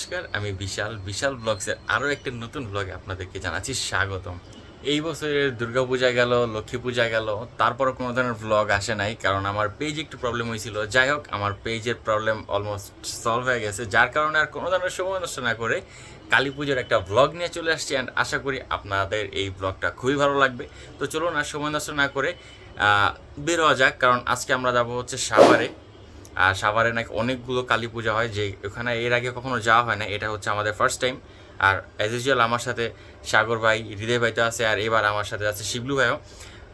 নমস্কার, আমি বিশাল ব্লগসের আরও একটা নতুন ব্লগে আপনাদেরকে জানাচ্ছি স্বাগতম। এই বছরের দুর্গাপূজা গেল, লক্ষ্মী পূজা গেল, তারপরও কোনো ধরনের ব্লগ আসে নাই, কারণ আমার পেজে একটু প্রবলেম হয়েছিল। যাই হোক, আমার পেজের প্রবলেম অলমোস্ট সলভ হয়ে গেছে, যার কারণে আর কোনো ধরনের সময় নষ্ট না করে কালী পুজোর একটা ব্লগ নিয়ে চলে আসছি। অ্যান্ড আশা করি আপনাদের এই ব্লগটা খুবই ভালো লাগবে। তো চলুন আর সময় নষ্ট না করে বের হওয়া যাক, কারণ আজকে আমরা যাবো হচ্ছে সাভারে। আর সাভারে নাকি অনেকগুলো কালী পূজা হয়, যে ওখানে এর আগে কখনো যাওয়া হয় না, এটা হচ্ছে আমাদের ফার্স্ট টাইম। আর অ্যাজ ইউজুয়াল আমার সাথে সাগর ভাই, হৃদয় ভাই তো আছে, আর এবার আমার সাথে আছে শিবলু ভাইও।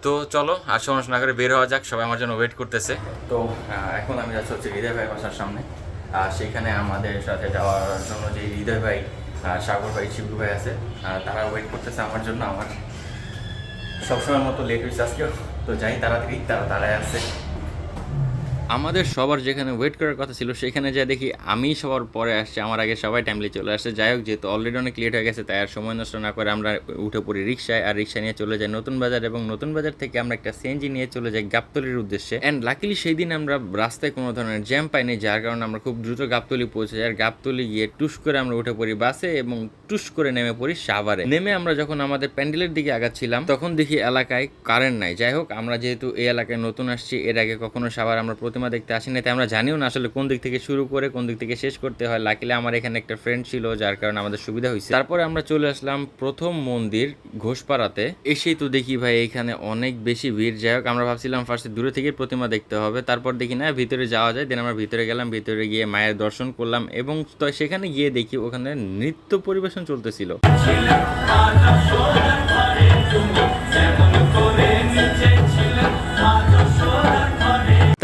তো চলো আর সময় না করে বের হওয়া যাক, সবাই আমার জন্য ওয়েট করতেছে। তো এখন আমি যাচ্ছি হচ্ছে হৃদয় ভাই বাসার সামনে। আর সেখানে আমাদের সাথে যাওয়ার জন্য যে হৃদয় ভাই, সাগর ভাই, শিবলু ভাই আছে, তারা ওয়েট করতেছে আমার জন্য। আমার সবসময়ের মতো লেট হয়েছে আজকেও, তো যাই তাড়াতাড়ি, তারা দাঁড়ায় আছে। আমাদের সবার যেখানে ওয়েট করার কথা ছিল সেখানে যা দেখি আমি সবার পরে আসছি, আমার আগে সবাই টাইমলি চলে আসছে। যাই হোক, যেহেতু অলরেডি অনেক লেট হয়ে গেছে, তাই আর সময় নষ্ট না করে আমরা উঠে পড়ি রিক্সায়, আর রিক্সা নিয়ে চলে যাই নতুন বাজার, এবং নতুন বাজার থেকে আমরা একটা সিএনজি নিয়ে চলে যাই গাবতলির উদ্দেশ্যে। অ্যান্ড লাকিলি সেই দিন আমরা রাস্তায় কোনো ধরনের জ্যাম পাইনি, যার কারণে আমরা খুব দ্রুত গাবতলি পৌঁছে যাই। আর গাবতলি গিয়ে টুস করে আমরা উঠে পড়ি বাসে, এবং টুস করে নেমে পড়ি সাভারে। নেমে আমরা যখন আমাদের প্যান্ডেলের দিকে আগাচ্ছিলাম, তখন দেখি এলাকায় কারেন্ট নাই। যাই হোক, আমরা যেহেতু এই এলাকায় নতুন আসছি, এর আগে কখনো সাভার আমরা প্রতিমা দেখতে আসি না, তাই আমরা জানিও না আসলে কোন দিক থেকে শুরু করে কোন দিক থেকে শেষ করতে হয়। লাকিলে আমার এখানে একটা ফ্রেন্ড ছিল, যার কারণে আমাদের সুবিধা হয়েছে। তারপরে আমরা চলে আসলাম প্রথম মন্দির ঘোষপাড়াতে। এসেই তো দেখি ভাই এখানে অনেক বেশি ভিড়। যাই হোক, আমরা ভাবছিলাম ফার্স্টে দূরে থেকে প্রতিমা দেখতে হবে, তারপর দেখি না ভিতরে যাওয়া যায়। দেন আমরা ভিতরে গেলাম, ভিতরে গিয়ে মায়ের দর্শন করলাম, এবং তো সেখানে গিয়ে দেখি ওখানে নৃত্য পরিবেশন চলতেছিল।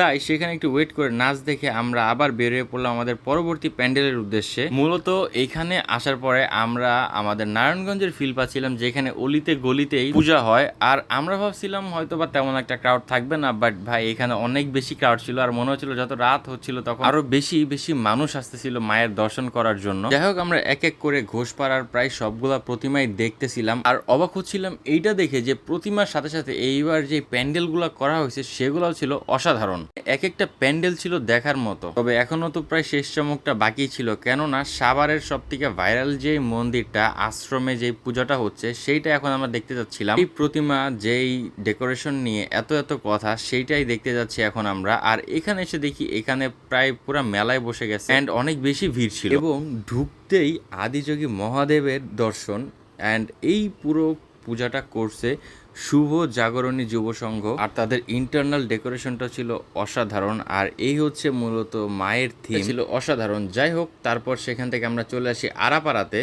তাই সেখানে একটু ওয়েট করে নাচ দেখে আমরা আবার বেরিয়ে পড়লাম আমাদের পরবর্তী প্যান্ডেলের উদ্দেশ্যে। মূলত এখানে আসার পরে আমরা আমাদের নারায়ণগঞ্জের ফিল পাচ্ছিলাম, যেখানে অলিতে গলিতেই পূজা হয়। আর আমরা ভাবছিলাম হয়তো বা তেমন একটা ক্রাউড থাকবে না, বাট ভাই এখানে অনেক বেশি ক্রাউড ছিল। আর মনে হচ্ছিল যত রাত হচ্ছিল তখন আরো বেশি বেশি মানুষ আসতেছিল মায়ের দর্শন করার জন্য। যাই হোক, আমরা এক এক করে ঘোষপাড়ার প্রায় সবগুলা প্রতিমাই দেখতেছিলাম, আর অবাক হচ্ছিলাম এইটা দেখে যে প্রতিমার সাথে সাথে এইবার যে প্যান্ডেলগুলো করা হয়েছে সেগুলোও ছিল অসাধারণ। এক একটা প্যান্ডেল ছিল দেখার মতো। তবে এখনো তো প্রায় শেষ চমকটা বাকি ছিল, কেননা সাভারের সব থেকে ভাইরাল যে মন্দিরটা, আশ্রমে যে পূজাটা হচ্ছে, সেইটা এখন আমরা দেখতে যাচ্ছিলাম। এই প্রতিমা যেই ডেকোরেশন নিয়ে এত এত কথা, সেইটাই দেখতে যাচ্ছি এখন আমরা। আর এখানে এসে দেখি এখানে প্রায় পুরো মেলায় বসে গেছে, অ্যান্ড অনেক বেশি ভিড় ছিল, এবং ঢুকতেই আদিযোগী মহাদেবের দর্শন। অ্যান্ড এই পুরো পূজাটা করছে শুভ জাগরণী যুব সংঘ, আর তাদের ইন্টারনাল ডেকোরেশনটা ছিল অসাধারণ। আর এই হচ্ছে মূলত মায়ের থিম, ছিল অসাধারণ। যাই হোক, তারপর সেখান থেকে আমরা চলে আসি আরাপাড়াতে।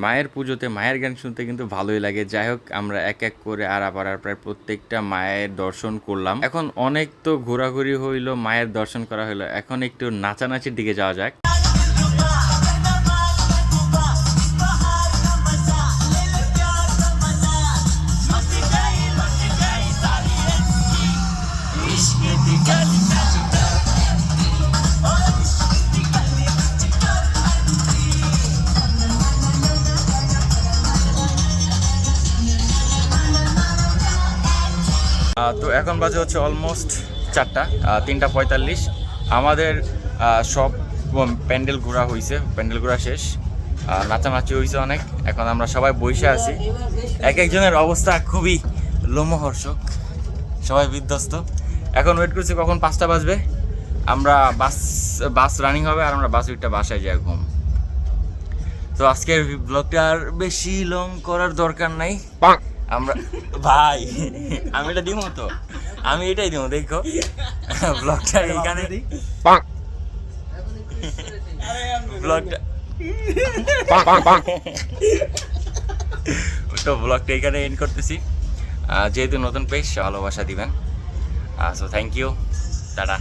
মায়ের পুজোতে মায়ের গান শুনতে কিন্তু ভালোই লাগে। যাই হোক, আমরা এক এক করে আরাপাড়ার প্রায় প্রত্যেকটা মায়ের দর্শন করলাম। এখন অনেক তো ঘোরাঘুরি হইলো, মায়ের দর্শন করা হইলো, এখন একটু নাচানাচির দিকে যাওয়া যাক। তো এখন বাজে হচ্ছে অলমোস্ট 4টা, 3:45। আমাদের সব প্যান্ডেল ঘোরা হয়েছে, প্যান্ডেল ঘোরা শেষ, নাচানাচি হয়েছে অনেক। এখন আমরা সবাই বসে আছি, এক একজনের অবস্থা খুবই লোমহর্ষক, সবাই বিধ্বস্ত। এখন ওয়েট করছি কখন 5টা বাজবে, আমরা বাস রানিং হবে, আর আমরা বাস উঠটা বাসায় যাই ঘুম। তো আজকের ব্লগটা আর বেশি লং করার দরকার নাই। আমরা ভাই, আমি এটা দিব তো, আমি এটাই দিব, দেখো ব্লগটা এইখানে, ব্লগটা তো ব্লগটা এখানে এন্ড করতেছি। যেহেতু নতুন পেজ, ভালোবাসা দিবেন। So thank you, tata.